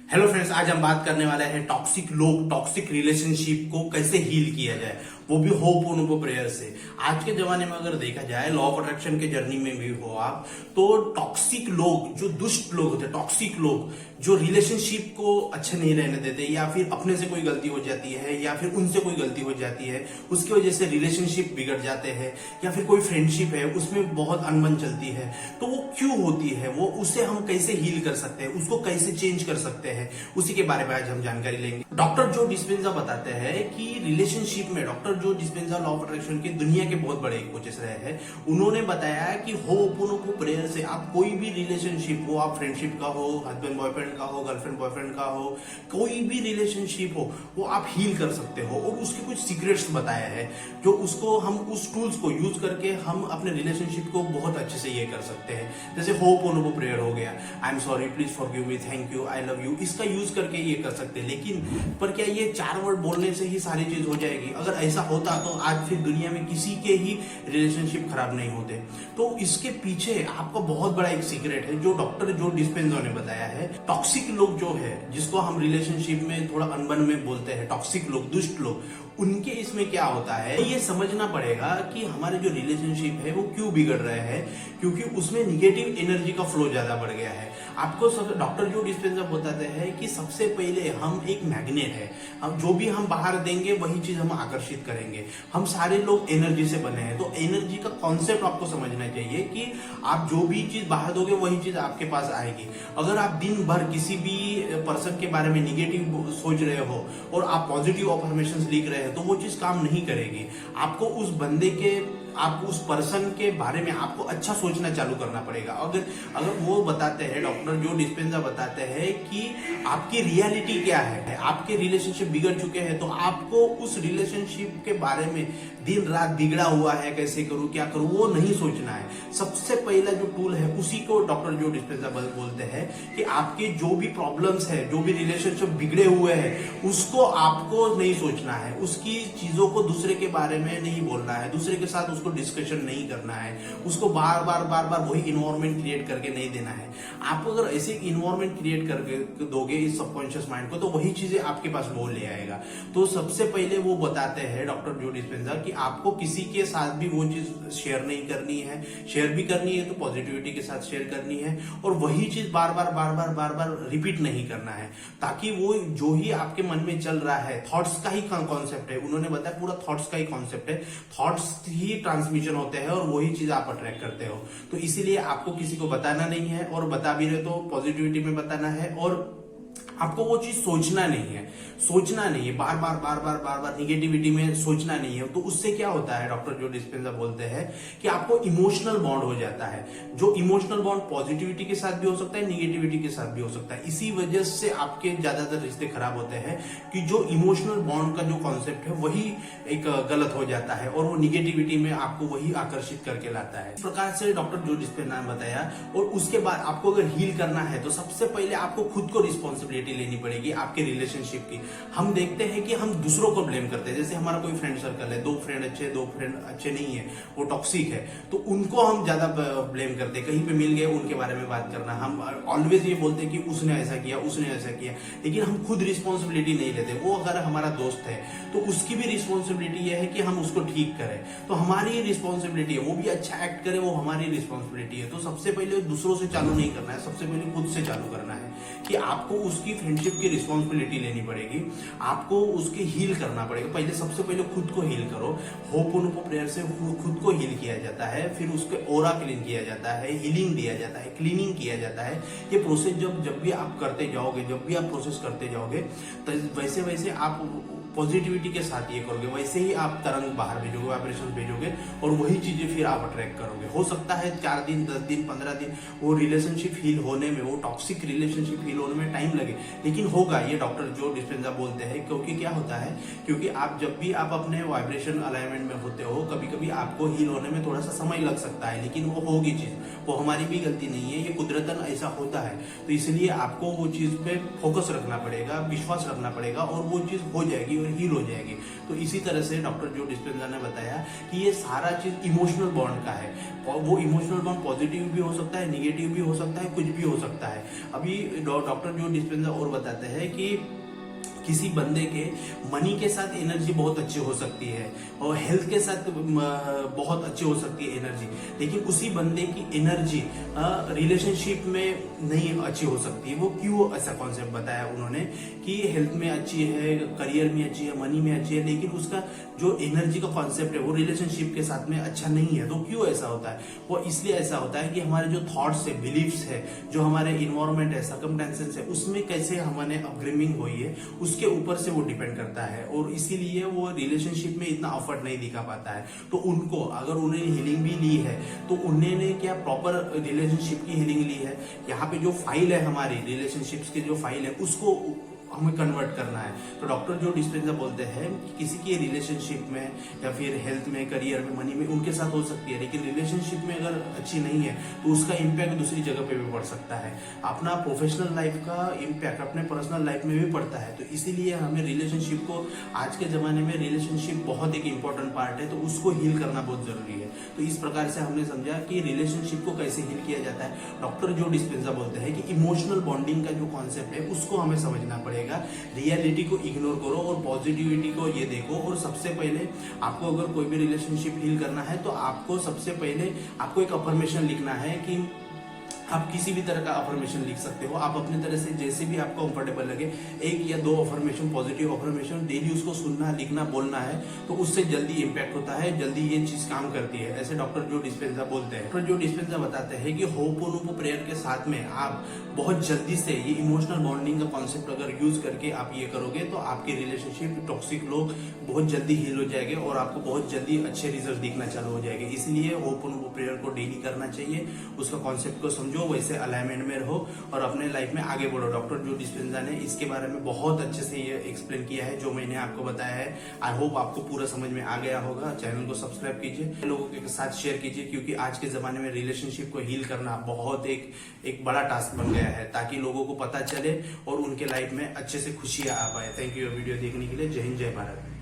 Hello friends, आज हम बात करने वाले हैं टॉक्सिक लोग, टॉक्सिक रिलेशनशिप को कैसे हील किया जाए, वो भी होप प्रेयर से। आज के जमाने में अगर देखा जाए, लॉ ऑफ अट्रैक्शन के जर्नी में भी हो आप, तो टॉक्सिक लोग, जो दुष्ट लोग होते हैं, टॉक्सिक लोग जो रिलेशनशिप को अच्छे नहीं रहने देते, या फिर अपने से कोई गलती हो जाती है या फिर उनसे कोई गलती हो जाती है, उसकी वजह से रिलेशनशिप बिगड़ जाते हैं, या फिर कोई फ्रेंडशिप है उसमें बहुत अनबन चलती है, तो वो क्यों होती है, वो उसे हम कैसे हील कर सकते हैं, उसको कैसे चेंज कर सकते हैं, उसी के बारे में आज हम जानकारी लेंगे। डॉक्टर जो डिस्पेंजा बताते हैं कि रिलेशनशिप में, डॉक्टर जो डिस्पेंजा लॉ ऑफ अट्रैक्शन के दुनिया के बहुत बड़े कोचेस रहे हैं, उन्होंने बताया कि होपोनोपो प्रेयर से आप कोई भी रिलेशनशिप हो, आप फ्रेंडशिप का हो, हस्बैंड बॉयफ्रेंड का हो, गर्लफ्रेंड बॉयफ्रेंड का हो, कोई भी रिलेशनशिप हो, वो आप हील कर सकते हो। और उसके कुछ सीक्रेट्स बताया है, जो उसको हम उस टूल्स को यूज करके हम अपने रिलेशनशिप को बहुत अच्छे से ये कर सकते हैं। जैसे होपोनोपो प्रेयर हो गया, I am sorry, please forgive me, thank you, I love you, इसका यूज करके ये कर सकते हैं। लेकिन पर क्या ये 4 वर्ड बोलने से ही सारी चीज हो जाएगी? अगर ऐसा होता तो आज फिर दुनिया में किसी के ही रिलेशनशिप खराब नहीं होते। तो इसके पीछे आपका बहुत बड़ा एक सीक्रेट है, जो डॉक्टर जो डिस्पेंजा ने बताया है। टॉक्सिक लोग जो है, जिसको हम रिलेशनशिप में थोड़ा अनबन में बोलते हैं, टॉक्सिक लोग, दुष्ट लोग, उनके इसमें क्या होता है, ये समझना पड़ेगा कि हमारे जो रिलेशनशिप है वो क्यों बिगड़ रहे हैं, क्योंकि उसमें निगेटिव एनर्जी का फ्लो ज्यादा बढ़ गया है। आपको डॉक्टर जो डिस्पेंजा बताते हैं कि सबसे पहले हम एक मैग्नेट है, हम जो भी हम बाहर देंगे वही चीज हम आकर्षित करेंगे। हम सारे लोग एनर्जी से बने हैं, तो एनर्जी का कॉन्सेप्ट आपको समझना चाहिए कि आप जो भी चीज बाहर दोगे वही चीज आपके पास आएगी। अगर आप दिन भर किसी भी पर्सन के बारे में निगेटिव सोच रहे हो और आप पॉजिटिव अफर्मेशंस लिख रहे हैं, तो वो चीज काम नहीं करेगी। आपको उस बंदे के, आपको उस पर्सन के बारे में आपको अच्छा सोचना चालू करना पड़ेगा। अगर अगर वो बताते हैं, डॉक्टर जो डिस्पेंजा बताते हैं कि आपकी रियलिटी क्या है, आपके रिलेशनशिप बिगड़ चुके हैं, तो आपको उस रिलेशनशिप के बारे में दिन रात बिगड़ा हुआ है, कैसे करूं, क्या करूं, वो नहीं सोचना है। सबसे पहला जो टूल है उसी को डॉक्टर जो डिस्पेंजा बोलते हैं कि आपके जो भी प्रॉब्लम्स है, जो भी रिलेशनशिप बिगड़े हुए हैं, उसको आपको नहीं सोचना है, उसकी चीजों को दूसरे के बारे में नहीं बोलना है, दूसरे के साथ उसको डिस्कशन नहीं करना है, उसको बार बार वही इन्वायरमेंट क्रिएट करके नहीं देना है। आप अगर ऐसे इन्वायरमेंट क्रिएट करके दोगे इस सबकॉन्शियस माइंड को, तो वही चीजें आपके पास वो ले आएगा। तो सबसे पहले वो बताते हैं डॉक्टर जो डिस्पेंजा कि आपको किसी के साथ भी वो चीज शेयर नहीं करनी है, शेयर भी करनी है तो पॉजिटिविटी के साथ शेयर करनी है, और वही चीज बार बार रिपीट नहीं करना है, ताकि वो जो ही आपके मन में चल रहा है, थॉट्स का ही कॉन्सेप्ट है, उन्होंने बताया पूरा थॉट्स का ही कॉन्सेप्ट है, थॉट्स ही ट्रांसमिशन होते हैं और वही चीज आप अट्रैक्ट करते हो। तो इसीलिए आपको किसी को बताना नहीं है, और बता भी रहे तो पॉजिटिविटी में बताना है, और आपको वो चीज सोचना नहीं है, सोचना नहीं है, बार बार निगेटिविटी में सोचना नहीं है। तो उससे क्या होता है, डॉक्टर जो डिस्पेंजा बोलते हैं कि आपको इमोशनल बॉन्ड हो जाता है, जो इमोशनल बॉन्ड पॉजिटिविटी के साथ भी हो सकता है, निगेटिविटी के साथ भी हो सकता है। इसी वजह से आपके ज्यादातर रिश्ते खराब होते हैं कि जो इमोशनल बॉन्ड का जो कॉन्सेप्ट है वही एक गलत हो जाता है, और वो निगेटिविटी में आपको वही आकर्षित करके लाता है। इस प्रकार से डॉक्टर जो डिस्पेंजा ने बताया। और उसके बाद आपको अगर हील करना है तो सबसे पहले आपको खुद को रिस्पॉन्सिबिलिटी लेनी पड़ेगी आपके रिलेशनशिप की। हम देखते हैं कि हम दूसरों को ब्लेम करते हैं, जैसे हमारा कोई फ्रेंड सर्कल है, 2 फ्रेंड अच्छे, 2 फ्रेंड अच्छे नहीं है, वो टॉक्सिक है, तो उनको हम ज्यादा ब्लेम करते हैं। कहीं पे मिल गए उनके बारे में बात करना, हम ऑलवेज ये बोलते हैं कि उसने ऐसा किया, उसने ऐसा किया, लेकिन हम खुद रिस्पॉन्सिबिलिटी नहीं लेते। वो अगर हमारा दोस्त है तो उसकी भी रिस्पॉन्सिबिलिटी ये है कि हम उसको ठीक करें, तो हमारी रिस्पॉन्सिबिलिटी है, वो भी अच्छा एक्ट करे, वो हमारी रिस्पॉन्सिबिलिटी है। तो सबसे पहले दूसरों से चालू नहीं करना है, सबसे पहले खुद से चालू करना है कि आपको उसकी फ्रेंडशिप की रिस्पॉन्सिबिलिटी लेनी पड़ेगी, आपको उसके हील करना पड़ेगा। पहले सबसे पहले खुद को हील करो। होपोनोपो प्रेयर से खुद को हील किया जाता है, फिर उसके ओरा क्लीन किया जाता है, हीलिंग दिया जाता है, क्लीनिंग किया जाता है। ये प्रोसेस जब भी आप करते जाओगे, जब भी आप प्रोसेस करते जाओगे, तो वैसे वैसे आप पॉजिटिविटी के साथ ये करोगे, वैसे ही आप तरंग बाहर भेजोगे, वाइब्रेशन भेजोगे, और वही चीजें फिर आप अट्रैक्ट करोगे। हो सकता है 4 दिन, 10 दिन, 15 दिन वो रिलेशनशिप हील होने में, वो टॉक्सिक रिलेशनशिप हील होने में टाइम लगे, लेकिन होगा, ये डॉक्टर जो डिस्पेंजा बोलते हैं। क्योंकि क्या होता है, क्योंकि आप जब भी आप अपने वाइब्रेशन अलाइनमेंट में होते हो, कभी कभी आपको हील होने में थोड़ा सा समय लग सकता है, लेकिन वो होगी चीज, वो हमारी भी गलती नहीं है, ये कुदरतन ऐसा होता है। तो इसलिए आपको वो चीज पे फोकस रखना पड़ेगा, विश्वास रखना पड़ेगा, और वो चीज हो जाएगी, हील हो जाएगी। तो इसी तरह से डॉक्टर जो डिस्पेंजा ने बताया कि ये सारा चीज इमोशनल बॉन्ड का है, और वो इमोशनल बॉन्ड पॉजिटिव भी हो सकता है, निगेटिव भी हो सकता है, कुछ भी हो सकता है। अभी डॉक्टर जो डिस्पेंजा और बताते हैं कि किसी बंदे के मनी के साथ एनर्जी बहुत अच्छी हो सकती है और हेल्थ के साथ बहुत अच्छी हो सकती है एनर्जी, लेकिन उसी बंदे की एनर्जी रिलेशनशिप में नहीं अच्छी हो सकती है। वो क्यों ऐसा कॉन्सेप्ट बताया उन्होंने कि हेल्थ में अच्छी है, करियर में अच्छी है, मनी में अच्छी है, लेकिन उसका जो एनर्जी का कॉन्सेप्ट है वो रिलेशनशिप के साथ में अच्छा नहीं है। तो क्यों ऐसा होता है? वो इसलिए ऐसा होता है कि हमारे जो थॉट्स है, बिलीफ्स है, जो हमारे इन्वायरमेंट है, सर्कमस्टेंसेस है, उसमें कैसे हमारे अपग्रेमिंग हुई है उसके ऊपर से वो डिपेंड करता है, और इसीलिए वो रिलेशनशिप में इतना एफर्ट नहीं दिखा पाता है। तो उनको अगर उन्हें हीलिंग भी ली है तो उन्होंने क्या प्रॉपर रिलेशनशिप की हीलिंग ली है? यहाँ पे जो फाइल है हमारी रिलेशनशिप्स की जो फाइल है उसको हमें कन्वर्ट करना है। तो डॉक्टर जो डिस्पेंजा बोलते हैं कि किसी की रिलेशनशिप में या फिर हेल्थ में, करियर में, मनी में उनके साथ हो सकती है, लेकिन रिलेशनशिप में अगर अच्छी नहीं है तो उसका इम्पैक्ट दूसरी जगह पे भी पड़ सकता है। अपना प्रोफेशनल लाइफ का इम्पैक्ट अपने पर्सनल लाइफ में भी पड़ता है। तो इसीलिए हमें रिलेशनशिप को, आज के जमाने में रिलेशनशिप बहुत एक इंपॉर्टेंट पार्ट है, तो उसको हील करना बहुत जरूरी है। तो इस प्रकार से हमने समझा कि रिलेशनशिप को कैसे हील किया जाता है। डॉक्टर जो डिस्पेंजा बोलते हैं कि इमोशनल बॉन्डिंग का जो कॉन्सेप्ट है उसको हमें समझना पड़ेगा। रियलिटी को इग्नोर करो और पॉजिटिविटी को ये देखो। और सबसे पहले आपको अगर कोई भी रिलेशनशिप हील करना है तो आपको सबसे पहले आपको एक अफर्मेशन लिखना है कि आप किसी भी तरह का अफर्मेशन लिख सकते हो। आप अपनी तरह से जैसे भी आपको कंफर्टेबल लगे, 1 या 2 अफर्मेशन, पॉजिटिव अफर्मेशन डेली उसको सुनना, लिखना, बोलना है, तो उससे जल्दी इंपैक्ट होता है, जल्दी ये चीज काम करती है। ऐसे डॉक्टर जो डिस्पेंजा बोलते हैं। डॉक्टर जो डिस्पेंजा बताते हैं कि होपोनोपो प्रेयर के साथ में आप बहुत जल्दी से ये इमोशनल बॉन्डिंग का कॉन्सेप्ट अगर यूज करके आप ये करोगे तो आपकी रिलेशनशिप, टॉक्सिक लोग बहुत जल्दी हील हो जाएंगे और आपको बहुत जल्दी अच्छे रिजल्ट दिखना चालू हो जाएंगे। इसलिए होपोनोपो प्रेयर को डेली करना चाहिए, उसका कॉन्सेप्ट को समझो, वैसे अलाइनमेंट में रहो और अपने लाइफ में आगे बढ़ो। डॉक्टर जो डिस्पेंजा ने इसके बारे में बहुत अच्छे से ये एक्सप्लेन किया है जो मैंने आपको बताया है। आई होप आपको पूरा समझ में आ गया होगा। चैनल को सब्सक्राइब कीजिए, लोगों के साथ शेयर कीजिए, क्योंकि आज के जमाने में रिलेशनशिप को हील करना बहुत एक बड़ा टास्क बन गया है, ताकि लोगों को पता चले और उनके लाइफ में अच्छे से खुशियां आ पाए। थैंक यू वीडियो देखने के लिए। जय हिंद, जय भारत।